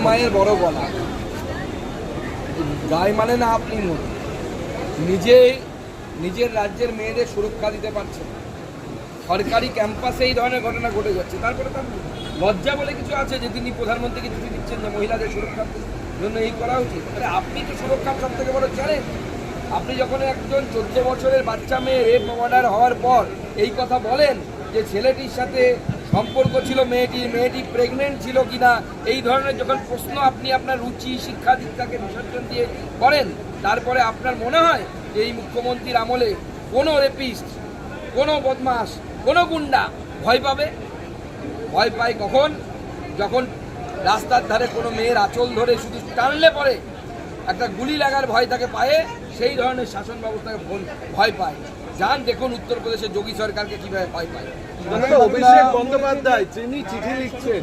মায়ের বড় গলা গায়ে মানে না আপনি নিজের রাজ্যের মেয়েদের সুরক্ষা দিতে পারছেন। সরকারি ক্যাম্পাসে এই ধরনের ঘটনা ঘটে যাচ্ছে, তারপরে তার লজ্জা বলে কিছু আছে যে তিনি প্রধানমন্ত্রীকে চিঠি দিচ্ছেন যে মহিলাদের সুরক্ষার জন্য এই করা উচিত। আপনি তো সুরক্ষার সব থেকে বড় চ্যালেঞ্জ। আপনি যখন একজন 14 বছরের বাচ্চা মেয়ে রেপ মার্ডার হওয়ার পর এই কথা বলেন যে ছেলেটির সাথে সম্পর্ক ছিল মেয়েটি প্রেগনেন্ট ছিল কিনা, এই ধরনের যখন প্রশ্ন আপনি আপনার রুচি শিক্ষা দীক্ষাকে বিসর্জন দিয়ে করেন, তারপরে আপনার মনে হয় যে এই মুখ্যমন্ত্রীর আমলে কোনো রেপিস্ট, কোনো বদমাস, কোনো গুন্ডা ভয় পাবে? ভয় পায় কখন? যখন রাস্তার ধারে কোনো মেয়ের আঁচল ধরে শুধু টানলে পরে একটা গুলি লাগার ভয় তাকে পায়ে, সেই ধরনের শাসন ব্যবস্থাকে ভয় পায়। যান দেখুন উত্তরপ্রদেশে যোগী সরকারকে কিভাবে ভয় পায়। অভিষেক বন্দ্যোপাধ্যায় তিনি চিঠি লিখছেন।